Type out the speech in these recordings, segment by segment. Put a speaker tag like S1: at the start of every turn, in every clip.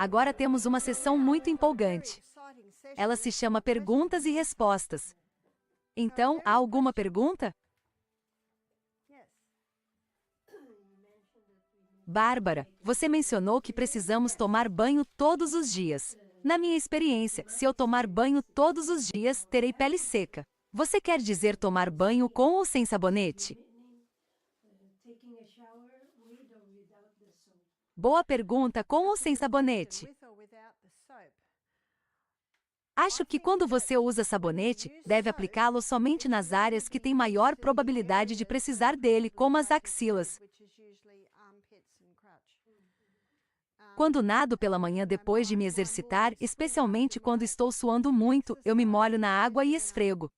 S1: Agora temos uma sessão muito empolgante. Ela se chama Perguntas e Respostas. Então, há alguma pergunta? Bárbara, você mencionou que precisamos tomar banho todos os dias. Na minha experiência, se eu tomar banho todos os dias, terei pele seca. Você quer dizer tomar banho com ou sem sabonete? Boa pergunta, com ou sem sabonete? Acho que quando você usa sabonete, deve aplicá-lo somente nas áreas que têm maior probabilidade de precisar dele, como as axilas. Quando nado pela manhã depois de me exercitar, especialmente quando estou suando muito, eu me molho na água e esfrego.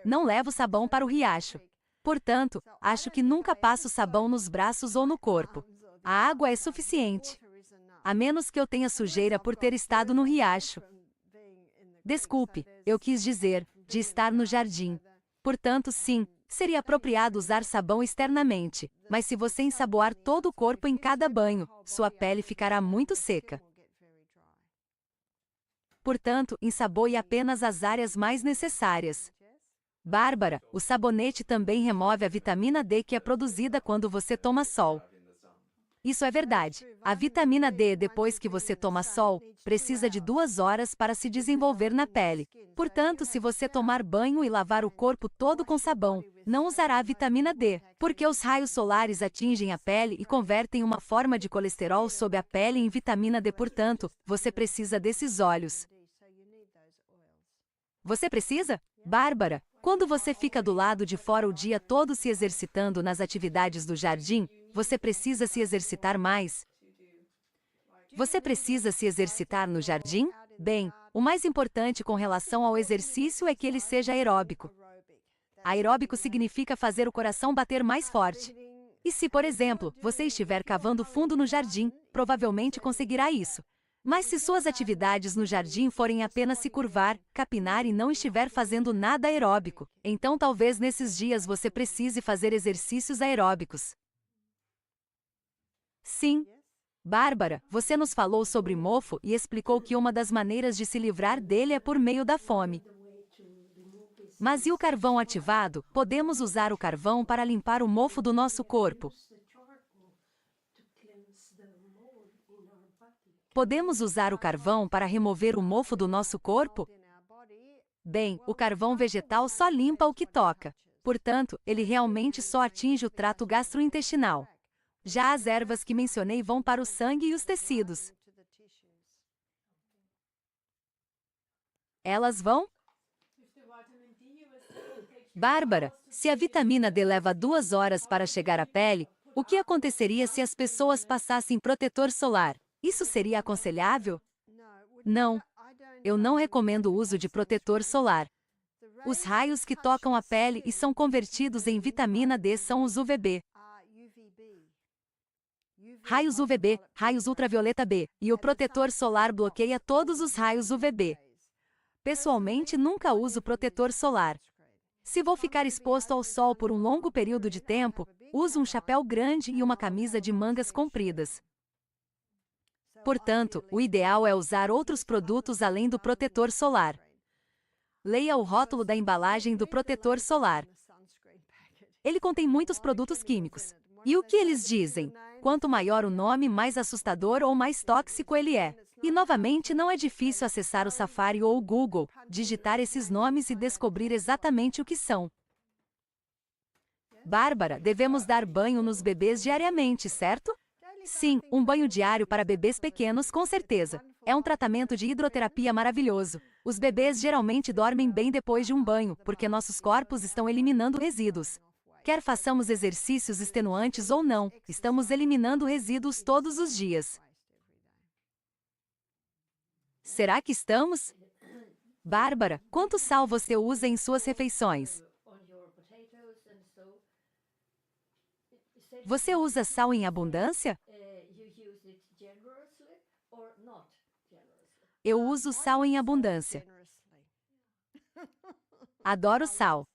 S1: Não levo sabão para o riacho. Portanto, acho que nunca passo sabão nos braços ou no corpo. A água é suficiente. A menos que eu tenha sujeira por ter estado no riacho. Desculpe, eu quis dizer, de estar no jardim. Portanto, sim, seria apropriado usar sabão externamente, mas se você ensaboar todo o corpo em cada banho, sua pele ficará muito seca. Portanto, ensaboe apenas as áreas mais necessárias. Bárbara, o sabonete também remove a vitamina D que é produzida quando você toma sol. Isso é verdade. A vitamina D, depois que você toma sol, precisa de 2 horas para se desenvolver na pele. Portanto, se você tomar banho e lavar o corpo todo com sabão, não usará vitamina D, porque os raios solares atingem a pele e convertem uma forma de colesterol sob a pele em vitamina D. Portanto, você precisa desses óleos. Você precisa? Bárbara, quando você fica do lado de fora o dia todo se exercitando nas atividades do jardim, você precisa se exercitar mais. Você precisa se exercitar no jardim? Bem, o mais importante com relação ao exercício é que ele seja aeróbico. Aeróbico significa fazer o coração bater mais forte. E se, por exemplo, você estiver cavando fundo no jardim, provavelmente conseguirá isso. Mas se suas atividades no jardim forem apenas se curvar, capinar e não estiver fazendo nada aeróbico, então talvez nesses dias você precise fazer exercícios aeróbicos. Sim. Bárbara, você nos falou sobre mofo e explicou que uma das maneiras de se livrar dele é por meio da fome. Mas e o carvão ativado? Podemos usar o carvão para limpar o mofo do nosso corpo. Podemos usar o carvão para remover o mofo do nosso corpo? Bem, o carvão vegetal só limpa o que toca. Portanto, ele realmente só atinge o trato gastrointestinal. Já as ervas que mencionei vão para o sangue e os tecidos. Elas vão? Bárbara, se a vitamina D leva 2 horas para chegar à pele, o que aconteceria se as pessoas passassem protetor solar? Isso seria aconselhável? Não. Eu não recomendo o uso de protetor solar. Os raios que tocam a pele e são convertidos em vitamina D são os UVB. Raios UVB, raios ultravioleta B, e o protetor solar bloqueia todos os raios UVB. Pessoalmente, nunca uso protetor solar. Se vou ficar exposto ao sol por um longo período de tempo, uso um chapéu grande e uma camisa de mangas compridas. Portanto, o ideal é usar outros produtos além do protetor solar. Leia o rótulo da embalagem do protetor solar. Ele contém muitos produtos químicos. E o que eles dizem? Quanto maior o nome, mais assustador ou mais tóxico ele é. E novamente não é difícil acessar o Safari ou o Google, digitar esses nomes e descobrir exatamente o que são. Bárbara, devemos dar banho nos bebês diariamente, certo? Sim, um banho diário para bebês pequenos, com certeza. É um tratamento de hidroterapia maravilhoso. Os bebês geralmente dormem bem depois de um banho, porque nossos corpos estão eliminando resíduos. Quer façamos exercícios extenuantes ou não, estamos eliminando resíduos todos os dias. Será que estamos? Bárbara, quanto sal você usa em suas refeições? Você usa sal em abundância? Eu uso sal em abundância. Adoro sal.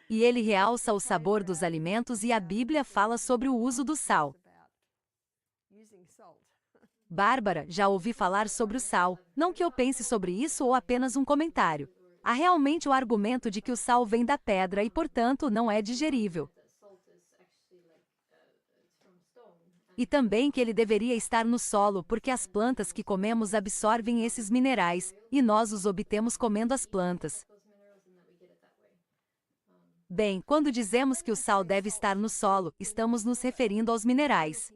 S1: E ele realça o sabor dos alimentos e a Bíblia fala sobre o uso do sal. Bárbara, já ouvi falar sobre o sal. Não que eu pense sobre isso ou apenas um comentário. Há realmente o argumento de que o sal vem da pedra e, portanto, não é digerível. E também que ele deveria estar no solo porque as plantas que comemos absorvem esses minerais, e nós os obtemos comendo as plantas. Bem, quando dizemos que o sal deve estar no solo, estamos nos referindo aos minerais.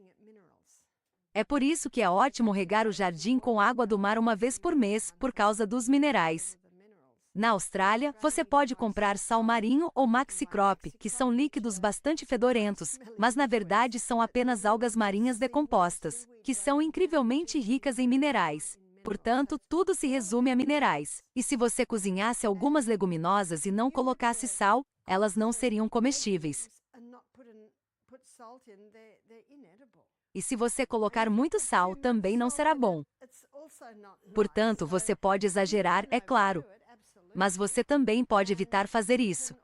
S1: É por isso que é ótimo regar o jardim com água do mar uma vez por mês, por causa dos minerais. Na Austrália, você pode comprar sal marinho ou maxicrop, que são líquidos bastante fedorentos, mas na verdade são apenas algas marinhas decompostas, que são incrivelmente ricas em minerais. Portanto, tudo se resume a minerais. E se você cozinhasse algumas leguminosas e não colocasse sal, elas não seriam comestíveis. E se você colocar muito sal, também não será bom. Portanto, você pode exagerar, é claro. Mas você também pode evitar fazer isso.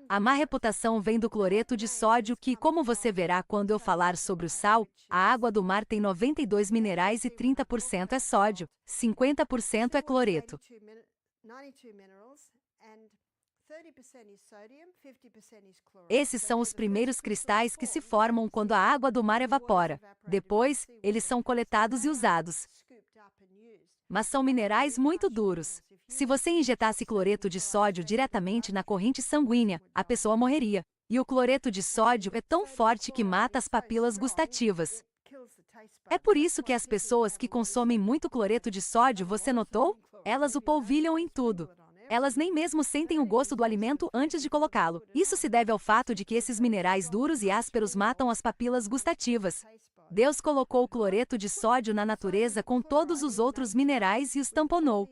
S1: A má reputação vem do cloreto de sódio que, como você verá quando eu falar sobre o sal, a água do mar tem 92 minerais e 30% é sódio, 50% é cloreto. Esses são os primeiros cristais que se formam quando a água do mar evapora. Depois, eles são coletados e usados. Mas são minerais muito duros. Se você injetasse cloreto de sódio diretamente na corrente sanguínea, a pessoa morreria. E o cloreto de sódio é tão forte que mata as papilas gustativas. É por isso que as pessoas que consomem muito cloreto de sódio, você notou? Elas o polvilham em tudo. Elas nem mesmo sentem o gosto do alimento antes de colocá-lo. Isso se deve ao fato de que esses minerais duros e ásperos matam as papilas gustativas. Deus colocou o cloreto de sódio na natureza com todos os outros minerais e os tamponou.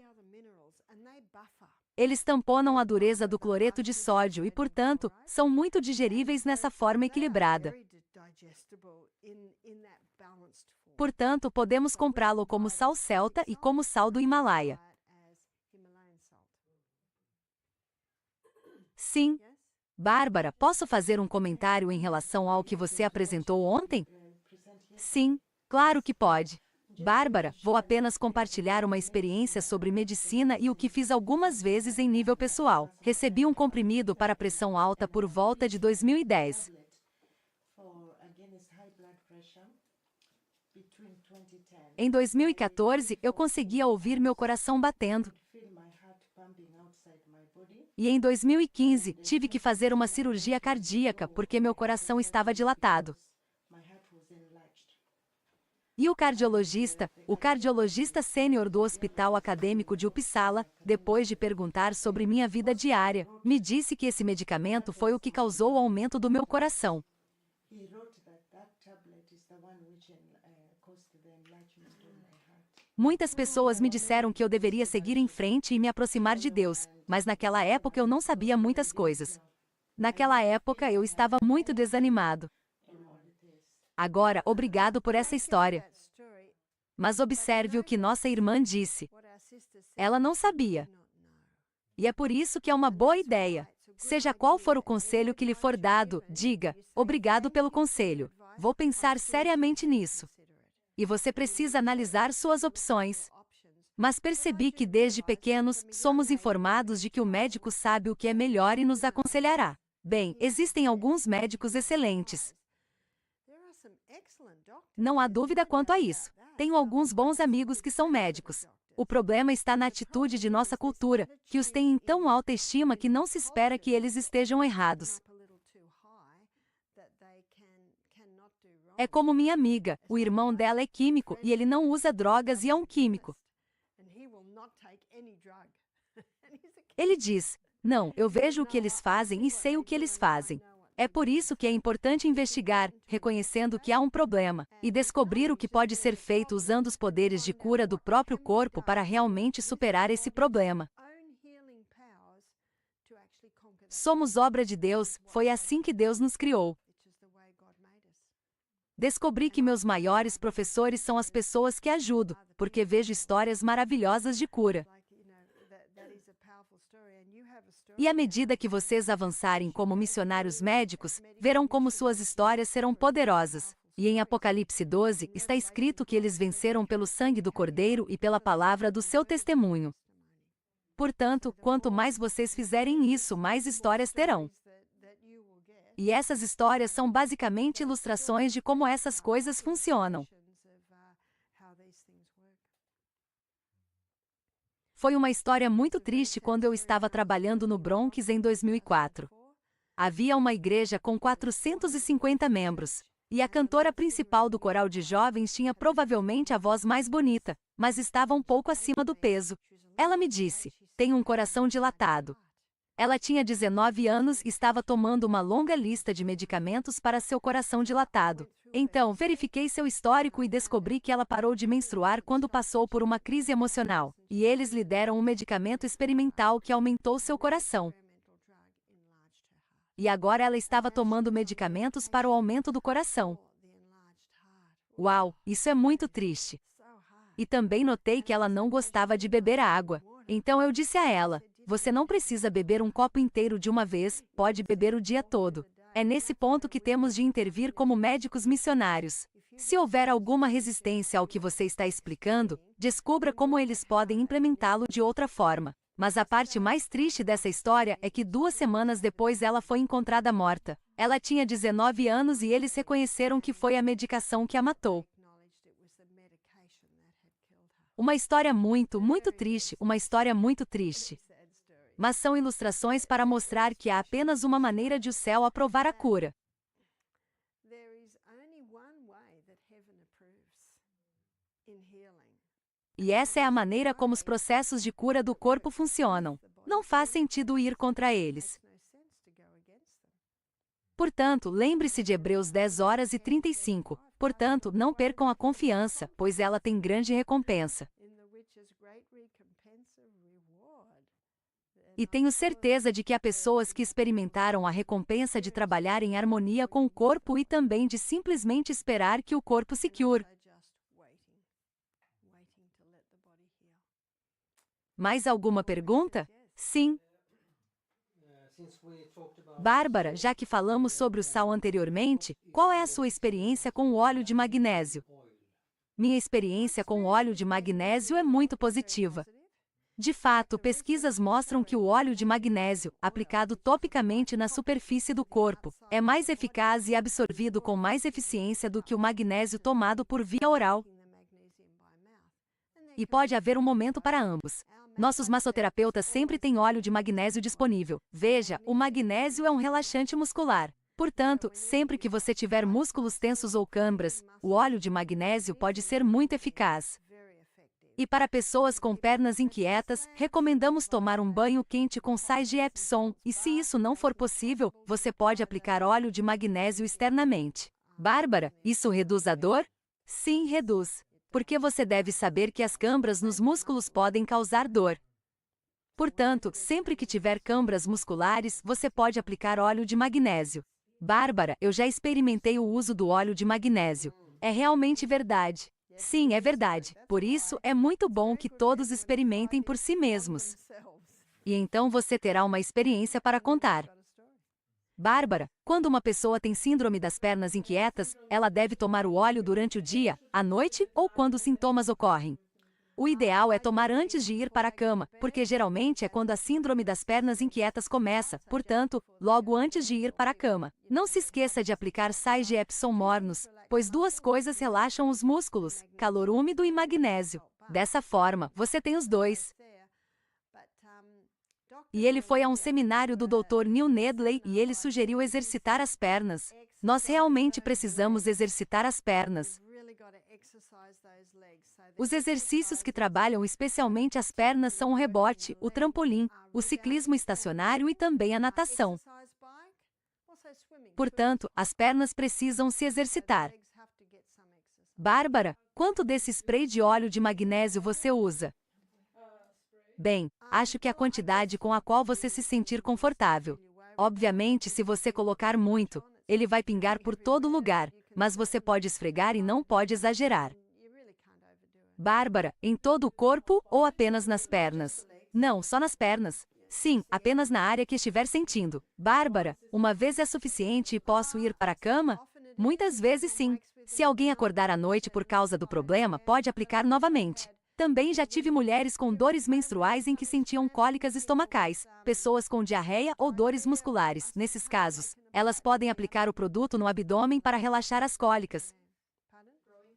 S1: Eles tamponam a dureza do cloreto de sódio e, portanto, são muito digeríveis nessa forma equilibrada. Portanto, podemos comprá-lo como sal celta e como sal do Himalaia. Sim. Bárbara, posso fazer um comentário em relação ao que você apresentou ontem? Sim, claro que pode. Bárbara, vou apenas compartilhar uma experiência sobre medicina e o que fiz algumas vezes em nível pessoal. Recebi um comprimido para pressão alta por volta de 2010. Em 2014, eu conseguia ouvir meu coração batendo. E em 2015, tive que fazer uma cirurgia cardíaca porque meu coração estava dilatado. E o cardiologista sênior do Hospital Acadêmico de Uppsala, depois de perguntar sobre minha vida diária, me disse que esse medicamento foi o que causou o aumento do meu coração. Muitas pessoas me disseram que eu deveria seguir em frente e me aproximar de Deus, mas naquela época eu não sabia muitas coisas. Naquela época eu estava muito desanimado. Agora, obrigado por essa história. Mas observe o que nossa irmã disse. Ela não sabia. E é por isso que é uma boa ideia. Seja qual for o conselho que lhe for dado, diga, obrigado pelo conselho. Vou pensar seriamente nisso. E você precisa analisar suas opções. Mas percebi que desde pequenos, somos informados de que o médico sabe o que é melhor e nos aconselhará. Bem, existem alguns médicos excelentes. Não há dúvida quanto a isso. Tenho alguns bons amigos que são médicos. O problema está na atitude de nossa cultura, que os tem em tão alta estima que não se espera que eles estejam errados. É como minha amiga, o irmão dela é químico e ele não usa drogas e é um químico. Ele diz, não, eu vejo o que eles fazem e sei o que eles fazem. É por isso que é importante investigar, reconhecendo que há um problema, e descobrir o que pode ser feito usando os poderes de cura do próprio corpo para realmente superar esse problema. Somos obra de Deus, foi assim que Deus nos criou. Descobri que meus maiores professores são as pessoas que ajudo, porque vejo histórias maravilhosas de cura. E à medida que vocês avançarem como missionários médicos, verão como suas histórias serão poderosas. E em Apocalipse 12, está escrito que eles venceram pelo sangue do Cordeiro e pela palavra do seu testemunho. Portanto, quanto mais vocês fizerem isso, mais histórias terão. E essas histórias são basicamente ilustrações de como essas coisas funcionam. Foi uma história muito triste quando eu estava trabalhando no Bronx em 2004. Havia uma igreja com 450 membros. E a cantora principal do coral de jovens tinha provavelmente a voz mais bonita, mas estava um pouco acima do peso. Ela me disse: "Tem um coração dilatado." Ela tinha 19 anos e estava tomando uma longa lista de medicamentos para seu coração dilatado. Então, verifiquei seu histórico e descobri que ela parou de menstruar quando passou por uma crise emocional. E eles lhe deram um medicamento experimental que aumentou seu coração. E agora ela estava tomando medicamentos para o aumento do coração. Uau, isso é muito triste. E também notei que ela não gostava de beber água. Então eu disse a ela: "Você não precisa beber um copo inteiro de uma vez, pode beber o dia todo." É nesse ponto que temos de intervir como médicos missionários. Se houver alguma resistência ao que você está explicando, descubra como eles podem implementá-lo de outra forma. Mas a parte mais triste dessa história é que 2 semanas depois ela foi encontrada morta. Ela tinha 19 anos e eles reconheceram que foi a medicação que a matou. Uma história muito triste, uma história muito triste. Mas são ilustrações para mostrar que há apenas uma maneira de o céu aprovar a cura. E essa é a maneira como os processos de cura do corpo funcionam. Não faz sentido ir contra eles. Portanto, lembre-se de Hebreus 10:35. Portanto, não percam a confiança, pois ela tem grande recompensa. E tenho certeza de que há pessoas que experimentaram a recompensa de trabalhar em harmonia com o corpo e também de simplesmente esperar que o corpo se cure. Mais alguma pergunta? Sim. Bárbara, já que falamos sobre o sal anteriormente, qual é a sua experiência com o óleo de magnésio? Minha experiência com o óleo de magnésio é muito positiva. De fato, pesquisas mostram que o óleo de magnésio, aplicado topicamente na superfície do corpo, é mais eficaz e absorvido com mais eficiência do que o magnésio tomado por via oral. E pode haver um momento para ambos. Nossos massoterapeutas sempre têm óleo de magnésio disponível. Veja, o magnésio é um relaxante muscular. Portanto, sempre que você tiver músculos tensos ou câimbras, o óleo de magnésio pode ser muito eficaz. E para pessoas com pernas inquietas, recomendamos tomar um banho quente com sais de Epsom, e se isso não for possível, você pode aplicar óleo de magnésio externamente. Bárbara, isso reduz a dor? Sim, reduz. Porque você deve saber que as câimbras nos músculos podem causar dor. Portanto, sempre que tiver câimbras musculares, você pode aplicar óleo de magnésio. Bárbara, eu já experimentei o uso do óleo de magnésio. É realmente verdade. Sim, é verdade. Por isso, é muito bom que todos experimentem por si mesmos. E então você terá uma experiência para contar. Bárbara, quando uma pessoa tem síndrome das pernas inquietas, ela deve tomar o óleo durante o dia, à noite ou quando os sintomas ocorrem? O ideal é tomar antes de ir para a cama, porque geralmente é quando a síndrome das pernas inquietas começa, portanto, logo antes de ir para a cama. Não se esqueça de aplicar sais de Epsom mornos, pois 2 coisas relaxam os músculos, calor úmido e magnésio. Dessa forma, você tem os 2. E ele foi a um seminário do Dr. Neil Nedley e ele sugeriu exercitar as pernas. Nós realmente precisamos exercitar as pernas. Os exercícios que trabalham especialmente as pernas são o rebote, o trampolim, o ciclismo estacionário e também a natação. Portanto, as pernas precisam se exercitar. Bárbara, quanto desse spray de óleo de magnésio você usa? Bem, acho que a quantidade com a qual você se sentir confortável. Obviamente, se você colocar muito, ele vai pingar por todo lugar, mas você pode esfregar e não pode exagerar. Bárbara, em todo o corpo ou apenas nas pernas? Não, só nas pernas. Sim, apenas na área que estiver sentindo. Bárbara, uma vez é suficiente e posso ir para a cama? Muitas vezes sim. Se alguém acordar à noite por causa do problema, pode aplicar novamente. Também já tive mulheres com dores menstruais em que sentiam cólicas estomacais, pessoas com diarreia ou dores musculares. Nesses casos, elas podem aplicar o produto no abdômen para relaxar as cólicas.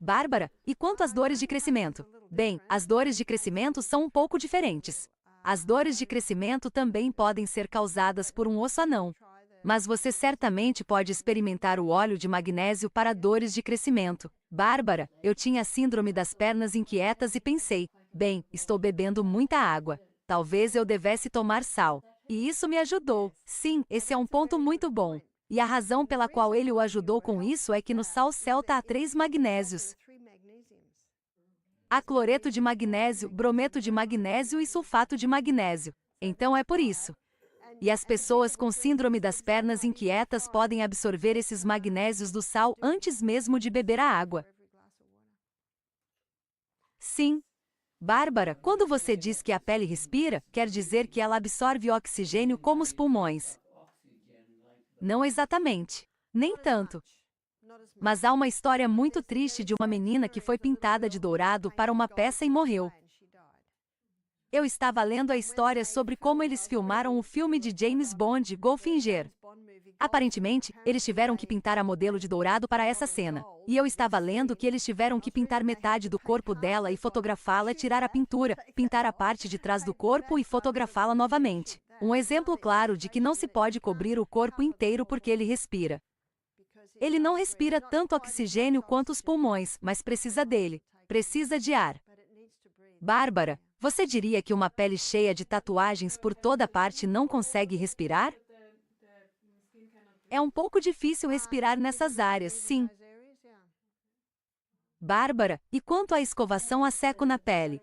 S1: Bárbara, e quanto às dores de crescimento? Bem, as dores de crescimento são um pouco diferentes. As dores de crescimento também podem ser causadas por um osso anão. Mas você certamente pode experimentar o óleo de magnésio para dores de crescimento. Bárbara, eu tinha a síndrome das pernas inquietas e pensei, bem, estou bebendo muita água. Talvez eu devesse tomar sal. E isso me ajudou. Sim, esse é um ponto muito bom. E a razão pela qual ele o ajudou com isso é que no sal celta há 3 magnésios. Há cloreto de magnésio, brometo de magnésio e sulfato de magnésio. Então é por isso. E as pessoas com síndrome das pernas inquietas podem absorver esses magnésios do sal antes mesmo de beber a água. Sim. Bárbara, quando você diz que a pele respira, quer dizer que ela absorve oxigênio como os pulmões. Não exatamente. Nem tanto. Mas há uma história muito triste de uma menina que foi pintada de dourado para uma peça e morreu. Eu estava lendo a história sobre como eles filmaram o filme de James Bond, Goldfinger. Aparentemente, eles tiveram que pintar a modelo de dourado para essa cena. E eu estava lendo que eles tiveram que pintar metade do corpo dela e fotografá-la, tirar a pintura, pintar a parte de trás do corpo e fotografá-la novamente. Um exemplo claro de que não se pode cobrir o corpo inteiro porque ele respira. Ele não respira tanto oxigênio quanto os pulmões, mas precisa dele. Precisa de ar. Bárbara, você diria que uma pele cheia de tatuagens por toda parte não consegue respirar? É um pouco difícil respirar nessas áreas, sim. Bárbara, e quanto à escovação a seco na pele?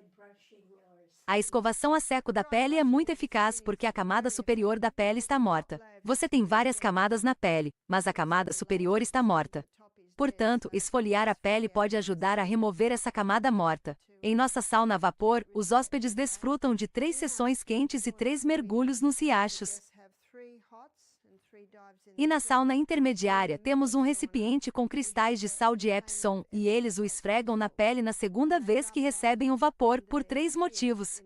S1: A escovação a seco da pele é muito eficaz porque a camada superior da pele está morta. Você tem várias camadas na pele, mas a camada superior está morta. Portanto, esfoliar a pele pode ajudar a remover essa camada morta. Em nossa sauna a vapor, os hóspedes desfrutam de 3 sessões quentes e 3 mergulhos nos riachos. E na sauna intermediária, temos um recipiente com cristais de sal de Epsom, e eles o esfregam na pele na segunda vez que recebem o vapor, por 3 motivos.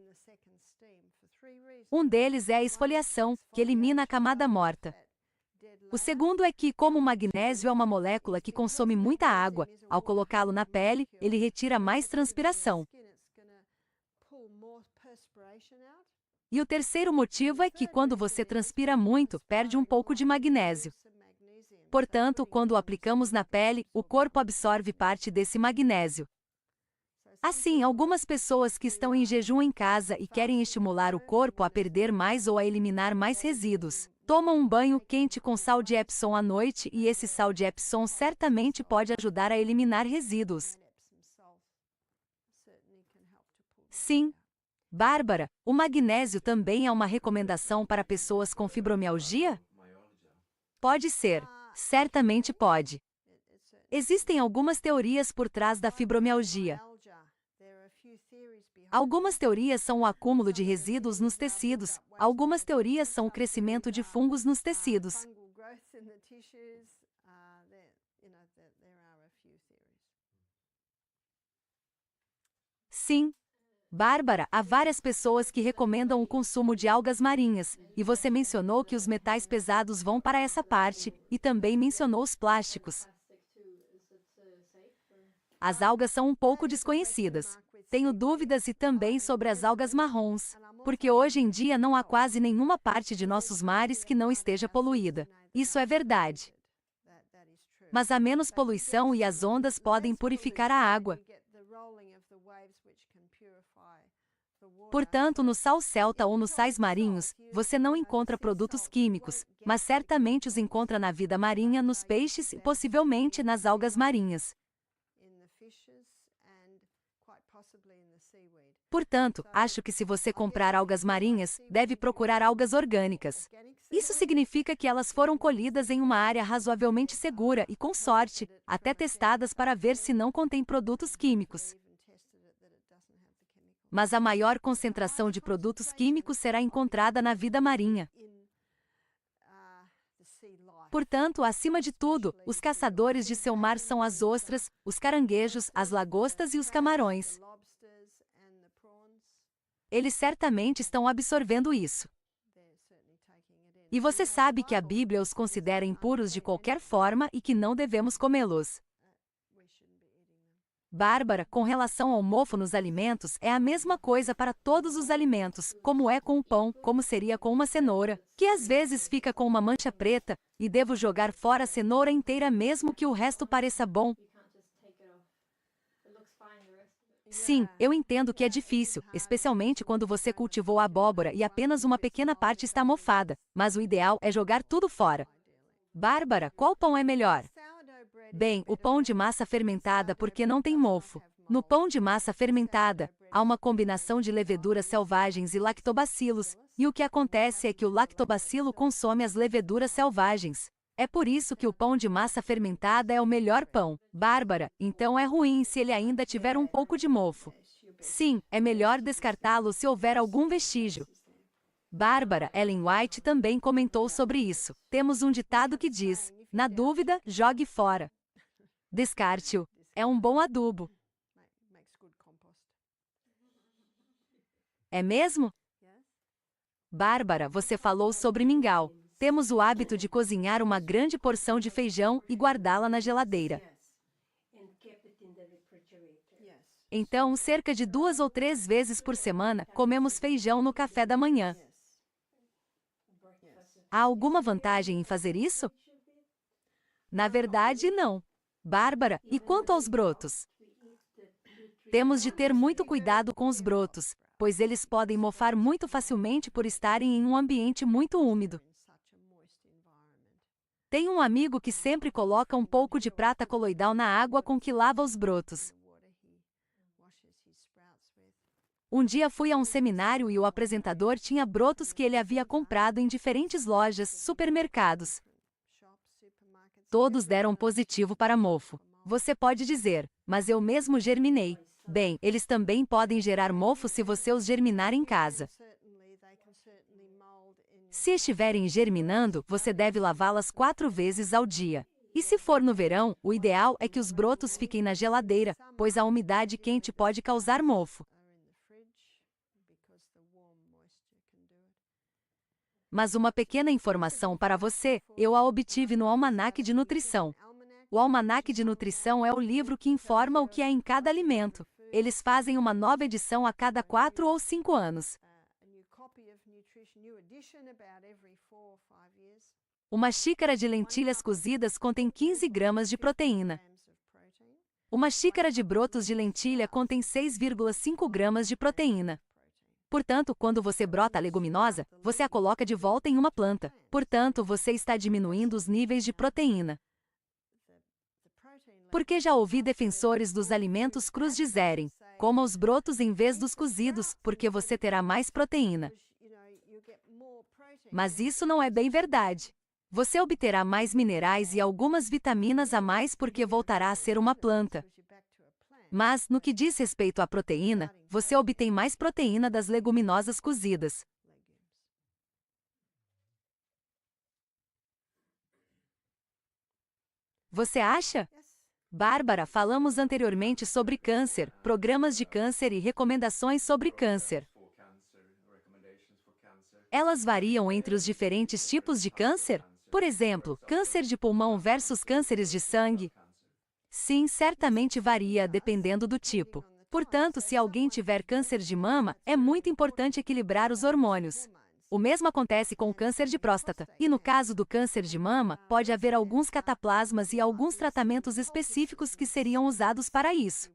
S1: Um deles é a esfoliação, que elimina a camada morta. O segundo é que, como o magnésio é uma molécula que consome muita água, ao colocá-lo na pele, ele retira mais transpiração. E o terceiro motivo é que, quando você transpira muito, perde um pouco de magnésio. Portanto, quando o aplicamos na pele, o corpo absorve parte desse magnésio. Assim, algumas pessoas que estão em jejum em casa e querem estimular o corpo a perder mais ou a eliminar mais resíduos, tomam um banho quente com sal de Epsom à noite e esse sal de Epsom certamente pode ajudar a eliminar resíduos. Sim. Bárbara, o magnésio também é uma recomendação para pessoas com fibromialgia? Pode ser. Certamente pode. Existem algumas teorias por trás da fibromialgia. Algumas teorias são o acúmulo de resíduos nos tecidos, algumas teorias são o crescimento de fungos nos tecidos. Sim. Bárbara, há várias pessoas que recomendam o consumo de algas marinhas, e você mencionou que os metais pesados vão para essa parte, e também mencionou os plásticos. As algas são um pouco desconhecidas. Tenho dúvidas e também sobre as algas marrons, porque hoje em dia não há quase nenhuma parte de nossos mares que não esteja poluída. Isso é verdade. Mas há menos poluição e as ondas podem purificar a água. Portanto, no sal celta ou nos sais marinhos, você não encontra produtos químicos, mas certamente os encontra na vida marinha, nos peixes e possivelmente nas algas marinhas. Portanto, acho que se você comprar algas marinhas, deve procurar algas orgânicas. Isso significa que elas foram colhidas em uma área razoavelmente segura e, com sorte, até testadas para ver se não contém produtos químicos. Mas a maior concentração de produtos químicos será encontrada na vida marinha. Portanto, acima de tudo, os caçadores de seu mar são as ostras, os caranguejos, as lagostas e os camarões. Eles certamente estão absorvendo isso. E você sabe que a Bíblia os considera impuros de qualquer forma e que não devemos comê-los. Bárbara, com relação ao mofo nos alimentos, é a mesma coisa para todos os alimentos, como é com o pão, como seria com uma cenoura, que às vezes fica com uma mancha preta, e devo jogar fora a cenoura inteira mesmo que o resto pareça bom. Sim, eu entendo que é difícil, especialmente quando você cultivou a abóbora e apenas uma pequena parte está mofada, mas o ideal é jogar tudo fora. Bárbara, qual pão é melhor? Bem, o pão de massa fermentada porque não tem mofo. No pão de massa fermentada, há uma combinação de leveduras selvagens e lactobacilos, e o que acontece é que o lactobacilo consome as leveduras selvagens. É por isso que o pão de massa fermentada é o melhor pão. Bárbara, então é ruim se ele ainda tiver um pouco de mofo. Sim, é melhor descartá-lo se houver algum vestígio. Bárbara, Ellen White também comentou sobre isso. Temos um ditado que diz: na dúvida, jogue fora. Descarte-o. É um bom adubo. É mesmo? Bárbara, você falou sobre mingau. Temos o hábito de cozinhar uma grande porção de feijão e guardá-la na geladeira. Então, cerca de 2 ou 3 vezes por semana, comemos feijão no café da manhã. Há alguma vantagem em fazer isso? Na verdade, não. Bárbara, e quanto aos brotos? Temos de ter muito cuidado com os brotos, pois eles podem mofar muito facilmente por estarem em um ambiente muito úmido. Tem um amigo que sempre coloca um pouco de prata coloidal na água com que lava os brotos. Um dia fui a um seminário e o apresentador tinha brotos que ele havia comprado em diferentes lojas, supermercados. Todos deram positivo para mofo. Você pode dizer, mas eu mesmo germinei. Bem, eles também podem gerar mofo se você os germinar em casa. Se estiverem germinando, você deve lavá-las 4 vezes ao dia. E se for no verão, o ideal é que os brotos fiquem na geladeira, pois a umidade quente pode causar mofo. Mas uma pequena informação para você, eu a obtive no Almanaque de Nutrição. O Almanaque de Nutrição é o livro que informa o que há em cada alimento. Eles fazem uma nova edição a cada 4 ou 5 anos. Uma xícara de lentilhas cozidas contém 15 gramas de proteína. Uma xícara de brotos de lentilha contém 6,5 gramas de proteína. Portanto, quando você brota a leguminosa, você a coloca de volta em uma planta. Portanto, você está diminuindo os níveis de proteína. Porque já ouvi defensores dos alimentos crus dizerem: coma os brotos em vez dos cozidos, porque você terá mais proteína. Mas isso não é bem verdade. Você obterá mais minerais e algumas vitaminas a mais porque voltará a ser uma planta. Mas, no que diz respeito à proteína, você obtém mais proteína das leguminosas cozidas. Você acha? Bárbara, falamos anteriormente sobre câncer, programas de câncer e recomendações sobre câncer. Elas variam entre os diferentes tipos de câncer? Por exemplo, câncer de pulmão versus cânceres de sangue? Sim, certamente varia dependendo do tipo. Portanto, se alguém tiver câncer de mama, é muito importante equilibrar os hormônios. O mesmo acontece com o câncer de próstata. E no caso do câncer de mama, pode haver alguns cataplasmas e alguns tratamentos específicos que seriam usados para isso.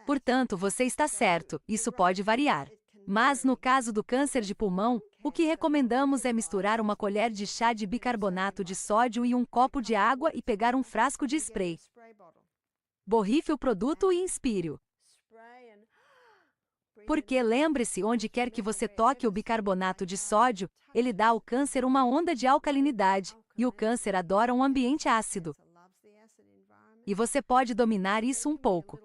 S1: Portanto, você está certo, isso pode variar. Mas, no caso do câncer de pulmão, o que recomendamos é misturar uma colher de chá de bicarbonato de sódio e um copo de água e pegar um frasco de spray. Borrife o produto e inspire-o. Porque lembre-se, onde quer que você toque o bicarbonato de sódio, ele dá ao câncer uma onda de alcalinidade, e o câncer adora um ambiente ácido. E você pode dominar isso um pouco.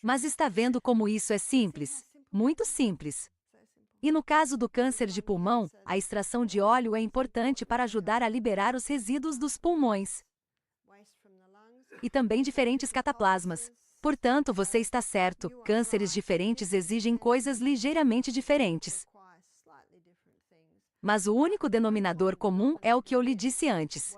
S1: Mas está vendo como isso é simples? Muito simples. E no caso do câncer de pulmão, a extração de óleo é importante para ajudar a liberar os resíduos dos pulmões. E também diferentes cataplasmas. Portanto, você está certo, cânceres diferentes exigem coisas ligeiramente diferentes. Mas o único denominador comum é o que eu lhe disse antes.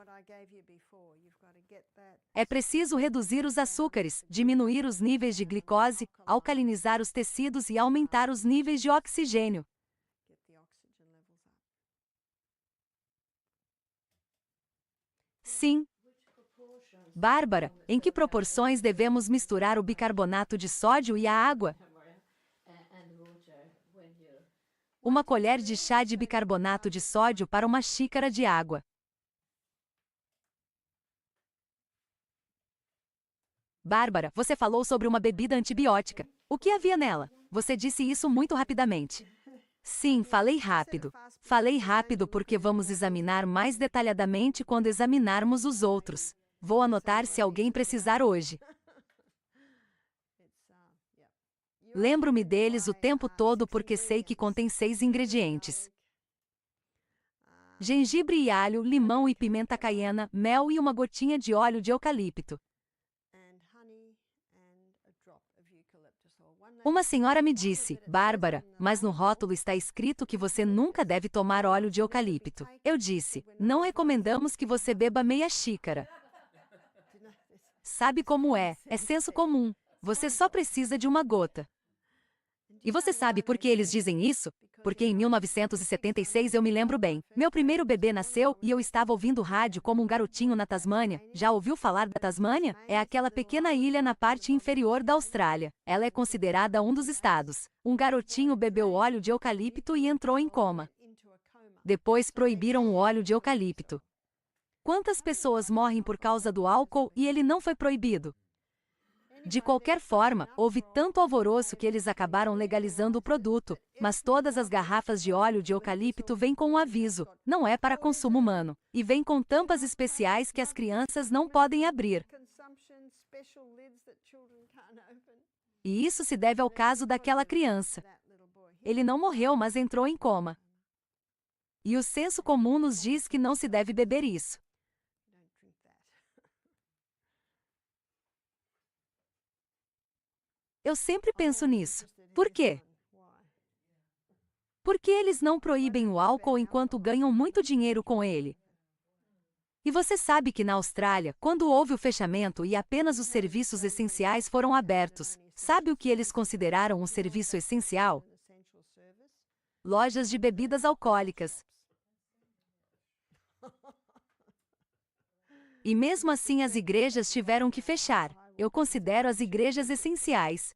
S1: É preciso reduzir os açúcares, diminuir os níveis de glicose, alcalinizar os tecidos e aumentar os níveis de oxigênio. Sim. Bárbara, em que proporções devemos misturar o bicarbonato de sódio e a água? 1 colher de chá de bicarbonato de sódio para 1 xícara de água. Bárbara, você falou sobre uma bebida antibiótica. O que havia nela? Você disse isso muito rapidamente. Sim, falei rápido. Falei rápido porque vamos examinar mais detalhadamente quando examinarmos os outros. Vou anotar se alguém precisar hoje. Lembro-me deles o tempo todo porque sei que contém 6 ingredientes: gengibre e alho, limão e pimenta caiena, mel e 1 gotinha de óleo de eucalipto. Uma senhora me disse, Bárbara, mas no rótulo está escrito que você nunca deve tomar óleo de eucalipto. Eu disse, não recomendamos que você beba meia xícara. Sabe como é senso comum. Você só precisa de 1 gota. E você sabe por que eles dizem isso? Porque em 1976 eu me lembro bem. Meu primeiro bebê nasceu e eu estava ouvindo rádio como um garotinho na Tasmânia. Já ouviu falar da Tasmânia? É aquela pequena ilha na parte inferior da Austrália. Ela é considerada um dos estados. Um garotinho bebeu óleo de eucalipto e entrou em coma. Depois proibiram o óleo de eucalipto. Quantas pessoas morrem por causa do álcool e ele não foi proibido? De qualquer forma, houve tanto alvoroço que eles acabaram legalizando o produto, mas todas as garrafas de óleo de eucalipto vêm com um aviso, não é para consumo humano, e vêm com tampas especiais que as crianças não podem abrir. E isso se deve ao caso daquela criança. Ele não morreu, mas entrou em coma. E o senso comum nos diz que não se deve beber isso. Eu sempre penso nisso. Por quê? Porque eles não proíbem o álcool enquanto ganham muito dinheiro com ele. E você sabe que na Austrália, quando houve o fechamento e apenas os serviços essenciais foram abertos, sabe o que eles consideraram um serviço essencial? Lojas de bebidas alcoólicas. E mesmo assim as igrejas tiveram que fechar. Eu considero as igrejas essenciais.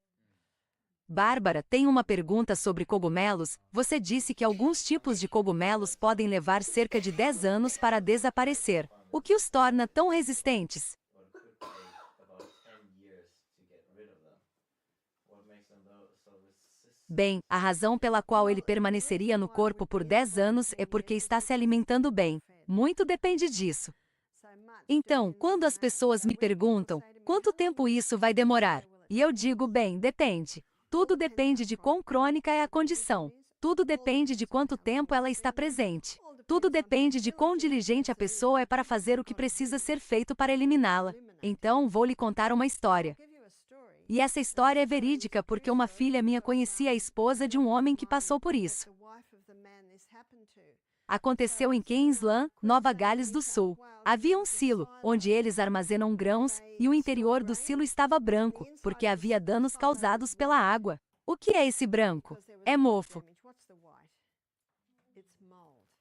S1: Bárbara, tem uma pergunta sobre cogumelos. Você disse que alguns tipos de cogumelos podem levar cerca de 10 anos para desaparecer. O que os torna tão resistentes? Bem, a razão pela qual ele permaneceria no corpo por 10 anos é porque está se alimentando bem. Muito depende disso. Então, quando as pessoas me perguntam, quanto tempo isso vai demorar? E eu digo, bem, depende. Tudo depende de quão crônica é a condição. Tudo depende de quanto tempo ela está presente. Tudo depende de quão diligente a pessoa é para fazer o que precisa ser feito para eliminá-la. Então, vou lhe contar uma história. E essa história é verídica porque uma filha minha conhecia a esposa de um homem que passou por isso. Aconteceu em Queensland, Nova Gales do Sul. Havia um silo, onde eles armazenam grãos, e o interior do silo estava branco, porque havia danos causados pela água. O que é esse branco? É mofo.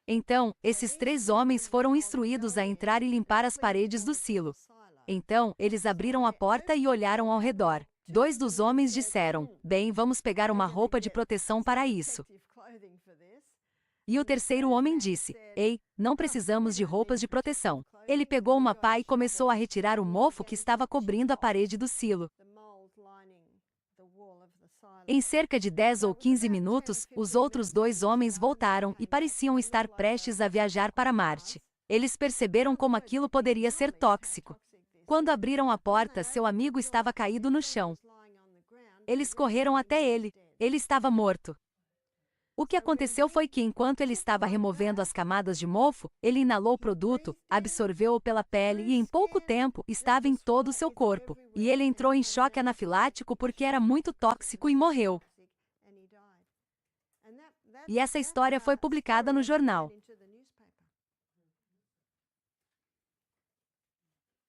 S1: Então, esses 3 homens foram instruídos a entrar e limpar as paredes do silo. Então, eles abriram a porta e olharam ao redor. 2 dos homens disseram, bem, vamos pegar uma roupa de proteção para isso. E o terceiro homem disse, ei, não precisamos de roupas de proteção. Ele pegou uma pá e começou a retirar o mofo que estava cobrindo a parede do silo. Em cerca de 10 ou 15 minutos, os outros 2 homens voltaram e pareciam estar prestes a viajar para Marte. Eles perceberam como aquilo poderia ser tóxico. Quando abriram a porta, seu amigo estava caído no chão. Eles correram até ele. Ele estava morto. O que aconteceu foi que enquanto ele estava removendo as camadas de mofo, ele inalou o produto, absorveu-o pela pele e em pouco tempo estava em todo o seu corpo. E ele entrou em choque anafilático porque era muito tóxico e morreu. E essa história foi publicada no jornal.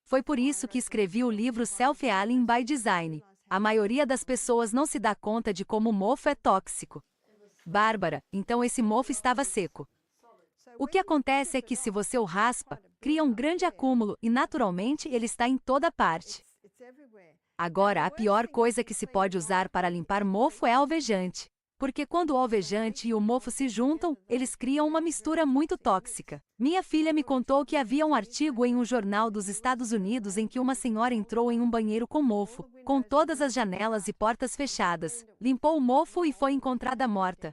S1: Foi por isso que escrevi o livro Self-Healing by Design. A maioria das pessoas não se dá conta de como o mofo é tóxico. Bárbara, então esse mofo estava seco. O que acontece é que se você o raspa, cria um grande acúmulo e naturalmente ele está em toda parte. Agora, a pior coisa que se pode usar para limpar mofo é alvejante. Porque quando o alvejante e o mofo se juntam, eles criam uma mistura muito tóxica. Minha filha me contou que havia um artigo em um jornal dos Estados Unidos em que uma senhora entrou em um banheiro com mofo, com todas as janelas e portas fechadas, limpou o mofo e foi encontrada morta.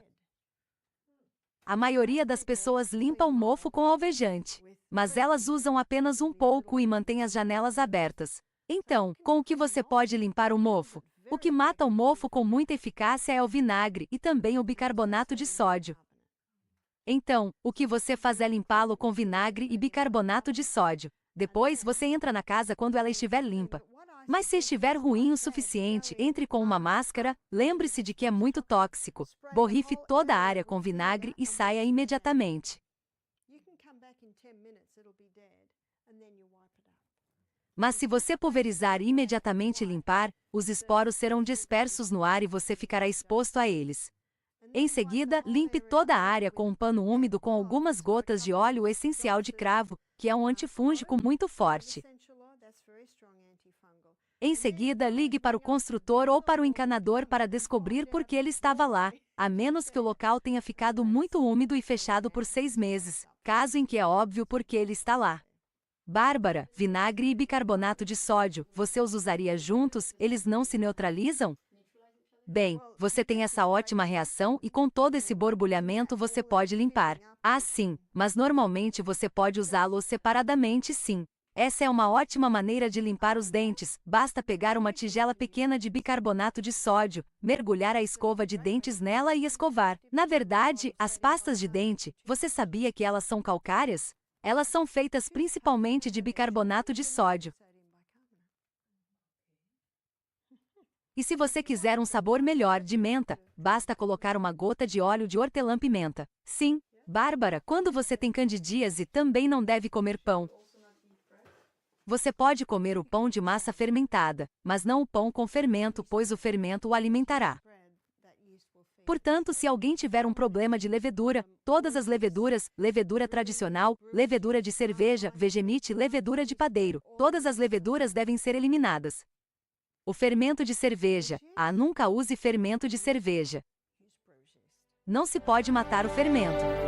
S1: A maioria das pessoas limpa o mofo com alvejante, mas elas usam apenas um pouco e mantêm as janelas abertas. Então, com o que você pode limpar o mofo? O que mata o mofo com muita eficácia é o vinagre e também o bicarbonato de sódio. Então, o que você faz é limpá-lo com vinagre e bicarbonato de sódio. Depois, você entra na casa quando ela estiver limpa. Mas se estiver ruim o suficiente, entre com uma máscara, lembre-se de que é muito tóxico. Borrife toda a área com vinagre e saia imediatamente. Mas se você pulverizar e imediatamente limpar, os esporos serão dispersos no ar e você ficará exposto a eles. Em seguida, limpe toda a área com um pano úmido com algumas gotas de óleo essencial de cravo, que é um antifúngico muito forte. Em seguida, ligue para o construtor ou para o encanador para descobrir por que ele estava lá, a menos que o local tenha ficado muito úmido e fechado por 6 meses, caso em que é óbvio por que ele está lá. Bárbara, vinagre e bicarbonato de sódio, você os usaria juntos? Eles não se neutralizam? Bem, você tem essa ótima reação e com todo esse borbulhamento você pode limpar. Ah, sim, mas normalmente você pode usá-los separadamente, sim. Essa é uma ótima maneira de limpar os dentes, basta pegar uma tigela pequena de bicarbonato de sódio, mergulhar a escova de dentes nela e escovar. Na verdade, as pastas de dente, você sabia que elas são calcárias? Elas são feitas principalmente de bicarbonato de sódio. E se você quiser um sabor melhor de menta, basta colocar uma gota de óleo de hortelã-pimenta. Sim, Bárbara, quando você tem candidíase, também não deve comer pão. Você pode comer o pão de massa fermentada, mas não o pão com fermento, pois o fermento o alimentará. Portanto, se alguém tiver um problema de levedura, todas as leveduras, levedura tradicional, levedura de cerveja, vegemite, levedura de padeiro, todas as leveduras devem ser eliminadas. O fermento de cerveja. Nunca use fermento de cerveja. Não se pode matar o fermento.